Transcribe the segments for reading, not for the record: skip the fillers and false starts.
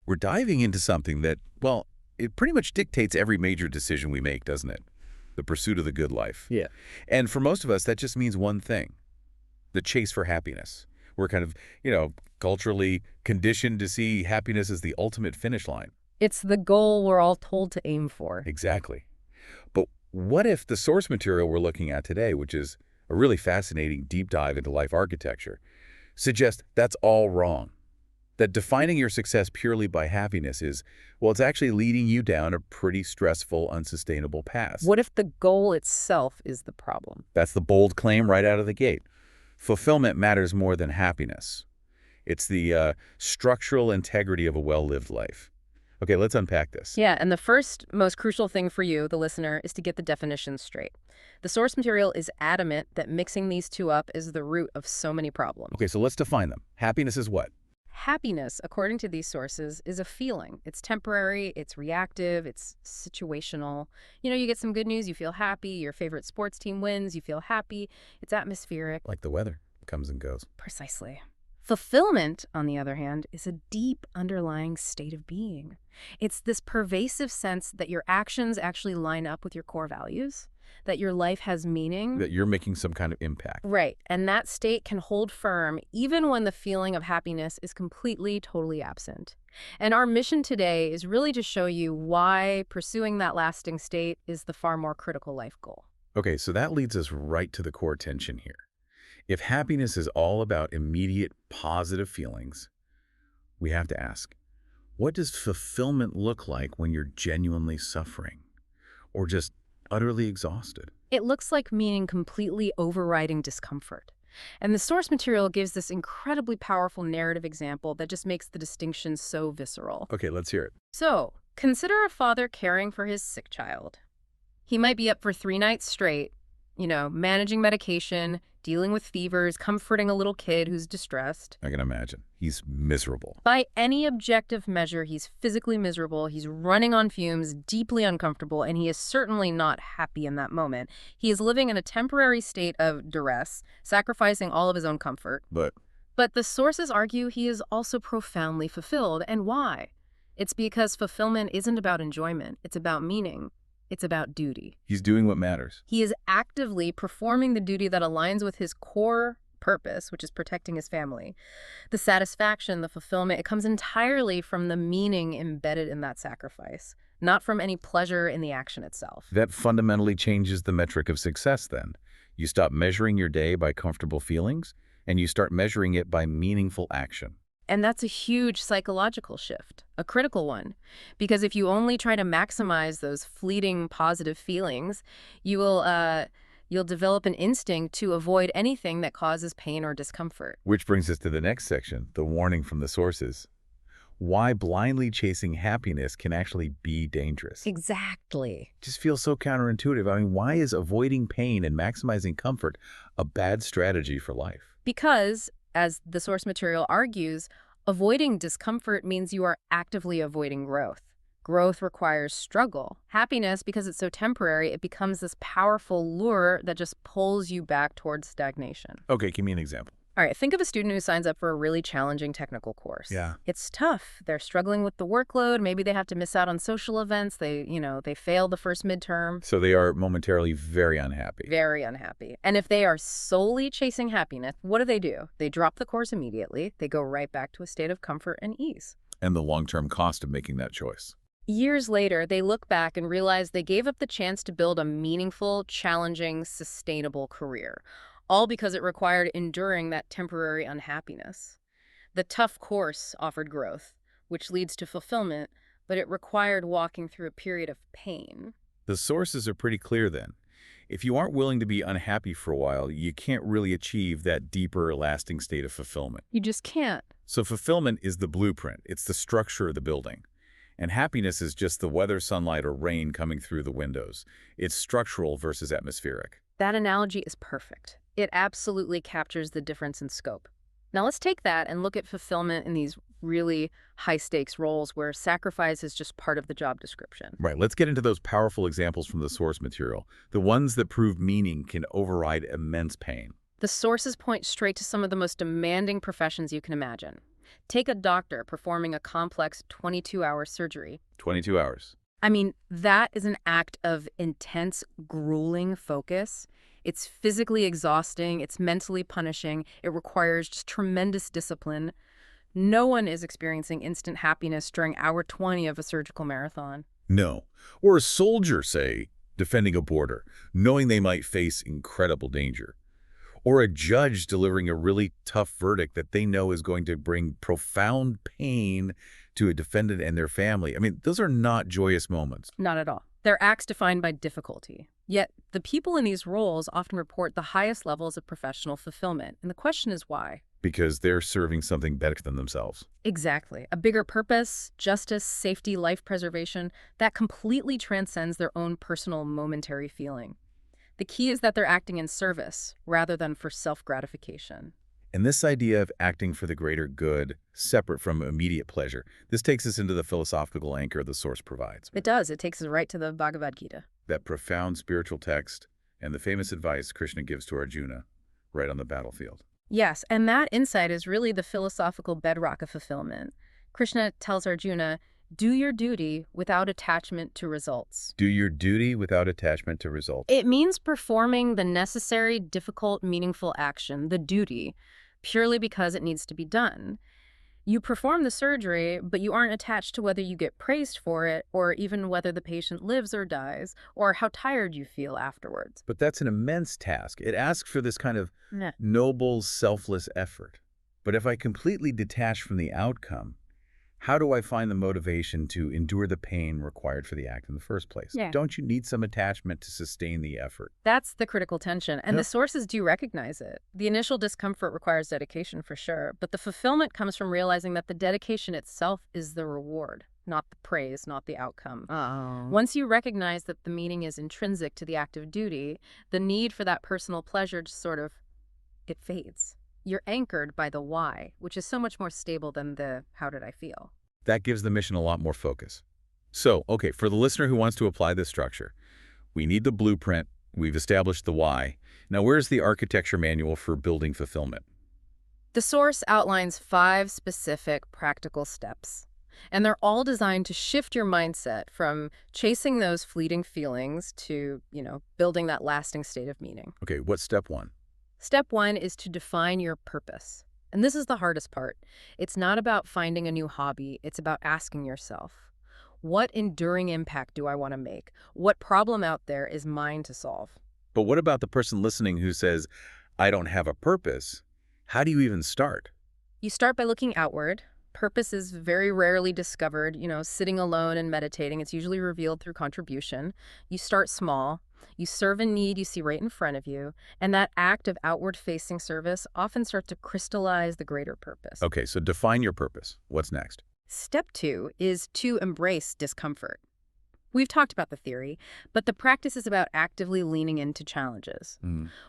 We're diving into something that, well, it pretty much dictates every major decision we make, doesn't it? The pursuit of the good life. Yeah. And for most of us, that just means one thing: the chase for happiness. We're kind of, culturally conditioned to see happiness as the ultimate finish line. It's the goal we're all told to aim for. Exactly. But what if the source material we're looking at today, which is a really fascinating deep dive into life architecture, suggests that's all wrong? That defining your success purely by happiness is, well, it's actually leading you down a pretty stressful, unsustainable path. What if the goal itself is the problem? That's the bold claim right out of the gate. Fulfillment matters more than happiness. It's the structural integrity of a well-lived life. Okay, let's unpack this. Yeah, and the first, most crucial thing for you, the listener, is to get the definitions straight. The source material is adamant that mixing these two up is the root of so many problems. Okay, so let's define them. Happiness is what? Happiness, according to these sources, is a feeling. It's temporary, it's reactive, it's situational. You get some good news, you feel happy. Your favorite sports team wins, you feel happy. It's atmospheric. Like the weather. Comes and goes. Precisely. Fulfillment, on the other hand, is a deep underlying state of being. It's this pervasive sense that your actions actually line up with your core values, that your life has meaning. That you're making some kind of impact. Right, and that state can hold firm even when the feeling of happiness is completely, totally absent. And our mission today is really to show you why pursuing that lasting state is the far more critical life goal. Okay, so that leads us right to the core tension here. If happiness is all about immediate positive feelings, we have to ask, what does fulfillment look like when you're genuinely suffering or just utterly exhausted? It looks like meaning completely overriding discomfort. And the source material gives this incredibly powerful narrative example that just makes the distinction so visceral. Okay, let's hear it. So, consider a father caring for his sick child. He might be up for 3 nights straight, managing medication, dealing with fevers, comforting a little kid who's distressed. I can imagine. He's miserable. By any objective measure, he's physically miserable, he's running on fumes, deeply uncomfortable, and he is certainly not happy in that moment. He is living in a temporary state of duress, sacrificing all of his own comfort. But the sources argue he is also profoundly fulfilled. And why? It's because fulfillment isn't about enjoyment, it's about meaning. It's about duty. he's doing what matters. He is actively performing the duty that aligns with his core purpose, which is protecting his family. The satisfaction, the fulfillment, it comes entirely from the meaning embedded in that sacrifice, not from any pleasure in the action itself. That fundamentally changes the metric of success then. You stop measuring your day by comfortable feelings, and you start measuring it by meaningful action. And that's a huge psychological shift, a critical one, because if you only try to maximize those fleeting positive feelings, you'll develop an instinct to avoid anything that causes pain or discomfort. Which brings us to the next section, the warning from the sources. Why blindly chasing happiness can actually be dangerous. Exactly. Just feels so counterintuitive. I mean, why is avoiding pain and maximizing comfort a bad strategy for life? Because, as the source material argues, avoiding discomfort means you are actively avoiding growth. Growth requires struggle. Happiness, because it's so temporary, it becomes this powerful lure that just pulls you back towards stagnation. Okay, give me an example. All right, think of a student who signs up for a really challenging technical course. Yeah. It's tough. They're struggling with the workload. Maybe they have to miss out on social events. They fail the first midterm. So they are momentarily very unhappy. Very unhappy. And if they are solely chasing happiness, what do? They drop the course immediately. They go right back to a state of comfort and ease. And the long-term cost of making that choice. Years later, they look back and realize they gave up the chance to build a meaningful, challenging, sustainable career, all because it required enduring that temporary unhappiness. The tough course offered growth, which leads to fulfillment, but it required walking through a period of pain. The sources are pretty clear then. If you aren't willing to be unhappy for a while, you can't really achieve that deeper, lasting state of fulfillment. You just can't. So fulfillment is the blueprint. It's the structure of the building. And happiness is just the weather, sunlight, or rain coming through the windows. It's structural versus atmospheric. That analogy is perfect. It absolutely captures the difference in scope. Now let's take that and look at fulfillment in these really high-stakes roles where sacrifice is just part of the job description. Right, let's get into those powerful examples from the source material, the ones that prove meaning can override immense pain. The sources point straight to some of the most demanding professions you can imagine. Take a doctor performing a complex 22-hour surgery. 22 hours. I mean, that is an act of intense, grueling focus. It's physically exhausting, it's mentally punishing, it requires just tremendous discipline. No one is experiencing instant happiness during hour 20 of a surgical marathon. No. Or a soldier, say, defending a border, knowing they might face incredible danger. Or a judge delivering a really tough verdict that they know is going to bring profound pain to a defendant and their family. I mean, those are not joyous moments. Not at all. They're acts defined by difficulty. Yet, the people in these roles often report the highest levels of professional fulfillment. And the question is why? Because they're serving something better than themselves. Exactly. A bigger purpose, justice, safety, life preservation, that completely transcends their own personal momentary feeling. The key is that they're acting in service rather than for self-gratification. And this idea of acting for the greater good, separate from immediate pleasure, this takes us into the philosophical anchor the Source provides. It does. It takes us right to the Bhagavad Gita. That profound spiritual text and the famous advice Krishna gives to Arjuna right on the battlefield. Yes, and that insight is really the philosophical bedrock of fulfillment. Krishna tells Arjuna, do your duty without attachment to results. Do your duty without attachment to results. It means performing the necessary, difficult, meaningful action, the duty, purely because it needs to be done. You perform the surgery, but you aren't attached to whether you get praised for it, or even whether the patient lives or dies, or how tired you feel afterwards. But that's an immense task. It asks for this kind of Nah. noble, selfless effort. But if I completely detach from the outcome, how do I find the motivation to endure the pain required for the act in the first place? Yeah. Don't you need some attachment to sustain the effort? That's the critical tension, and Yep. the sources do recognize it. The initial discomfort requires dedication for sure, but the fulfillment comes from realizing that the dedication itself is the reward, not the praise, not the outcome. Once you recognize that the meaning is intrinsic to the act of duty, the need for that personal pleasure just it fades. You're anchored by the why, which is so much more stable than the how did I feel. That gives the mission a lot more focus. So, okay, for the listener who wants to apply this structure, we need the blueprint, we've established the why. Now, where's the architecture manual for building fulfillment? The source outlines 5 specific practical steps, and they're all designed to shift your mindset from chasing those fleeting feelings to, building that lasting state of meaning. Okay, what's step 1? Step 1 is to define your purpose. And this is the hardest part. It's not about finding a new hobby. It's about asking yourself, what enduring impact do I want to make? What problem out there is mine to solve? But what about the person listening who says, I don't have a purpose? How do you even start? You start by looking outward. Purpose is very rarely discovered, sitting alone and meditating. It's usually revealed through contribution. You start small. You serve a need you see right in front of you, and that act of outward-facing service often starts to crystallize the greater purpose. Okay, so define your purpose. What's next? Step 2 is to embrace discomfort. We've talked about the theory, but the practice is about actively leaning into challenges.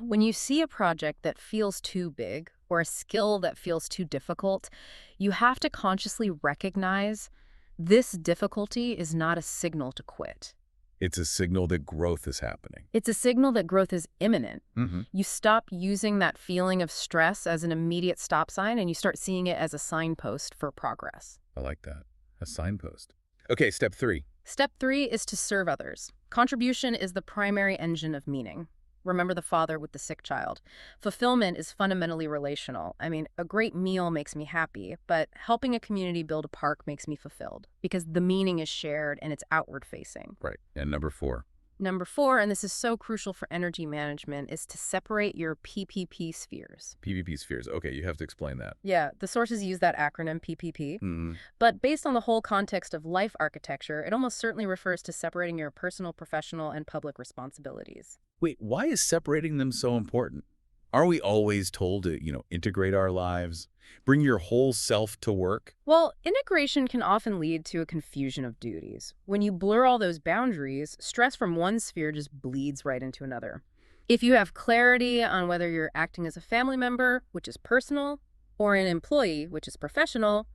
When you see a project that feels too big or a skill that feels too difficult, you have to consciously recognize this difficulty is not a signal to quit. It's a signal that growth is happening. It's a signal that growth is imminent. Mm-hmm. You stop using that feeling of stress as an immediate stop sign, and you start seeing it as a signpost for progress. I like that. A signpost. Okay, step 3. Step 3 is to serve others. Contribution is the primary engine of meaning. Remember the father with the sick child. Fulfillment is fundamentally relational. I mean, a great meal makes me happy, but helping a community build a park makes me fulfilled because the meaning is shared and it's outward facing. Right. And number 4. Number 4, and this is so crucial for energy management, is to separate your PPP spheres. PPP spheres. Okay, you have to explain that. Yeah, the sources use that acronym PPP. Mm-hmm. But based on the whole context of life architecture, it almost certainly refers to separating your personal, professional, and public responsibilities. Wait, why is separating them so important? Are we always told to, integrate our lives? Bring your whole self to work? Well, integration can often lead to a confusion of duties. When you blur all those boundaries, stress from one sphere just bleeds right into another. If you have clarity on whether you're acting as a family member, which is personal, or an employee, which is professional,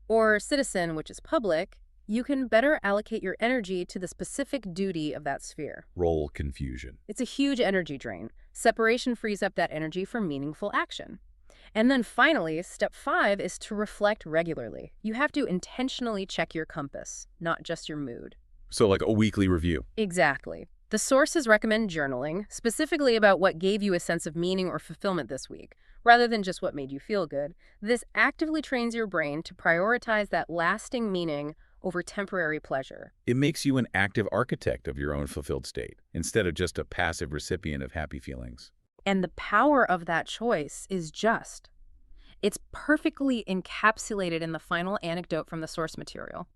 or citizen, which is public, you can better allocate your energy to the specific duty of that sphere. Role confusion. It's a huge energy drain. Separation frees up that energy for meaningful action. And then finally, step 5 is to reflect regularly. You have to intentionally check your compass, not just your mood. So like a weekly review. Exactly. The sources recommend journaling, specifically about what gave you a sense of meaning or fulfillment this week, rather than just what made you feel good. This actively trains your brain to prioritize that lasting meaning over temporary pleasure. It makes you an active architect of your own fulfilled state, instead of just a passive recipient of happy feelings. And the power of that choice is just. It's perfectly encapsulated in the final anecdote from the source material.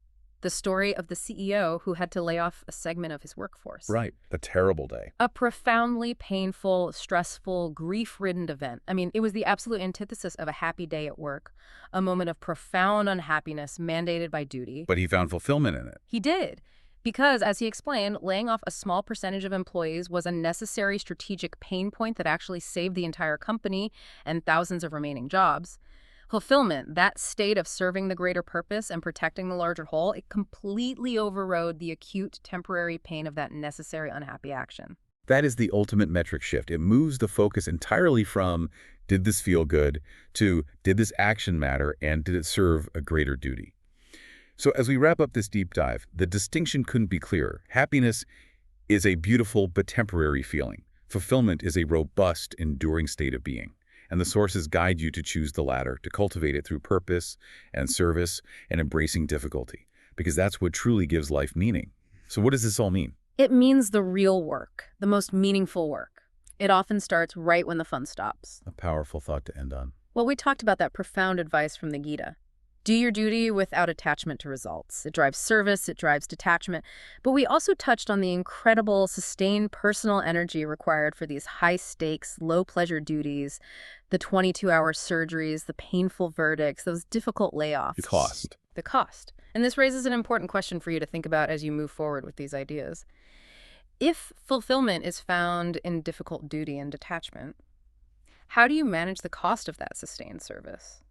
The story of the CEO who had to lay off a segment of his workforce. Right. A terrible day. A profoundly painful, stressful, grief-ridden event. I mean, it was the absolute antithesis of a happy day at work, a moment of profound unhappiness mandated by duty. But he found fulfillment in it. He did. Because, as he explained, laying off a small percentage of employees was a necessary strategic pain point that actually saved the entire company and thousands of remaining jobs. Fulfillment, that state of serving the greater purpose and protecting the larger whole, it completely overrode the acute temporary pain of that necessary unhappy action. That is the ultimate metric shift. It moves the focus entirely from, did this feel good, to, did this action matter, and did it serve a greater duty? So as we wrap up this deep dive, the distinction couldn't be clearer. Happiness is a beautiful but temporary feeling. Fulfillment is a robust, enduring state of being. And the sources guide you to choose the latter, to cultivate it through purpose and service and embracing difficulty, because that's what truly gives life meaning. So what does this all mean? It means the real work, the most meaningful work. It often starts right when the fun stops. A powerful thought to end on. Well, we talked about that profound advice from the Gita. Do your duty without attachment to results. It drives service, it drives detachment. But we also touched on the incredible, sustained personal energy required for these high-stakes, low-pleasure duties, the 22-hour surgeries, the painful verdicts, those difficult layoffs. The cost. The cost. And this raises an important question for you to think about as you move forward with these ideas. If fulfillment is found in difficult duty and detachment, how do you manage the cost of that sustained service?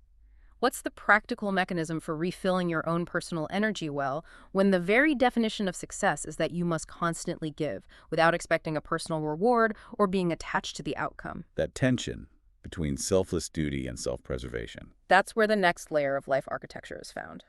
What's the practical mechanism for refilling your own personal energy well when the very definition of success is that you must constantly give without expecting a personal reward or being attached to the outcome? That tension between selfless duty and self-preservation. That's where the next layer of life architecture is found.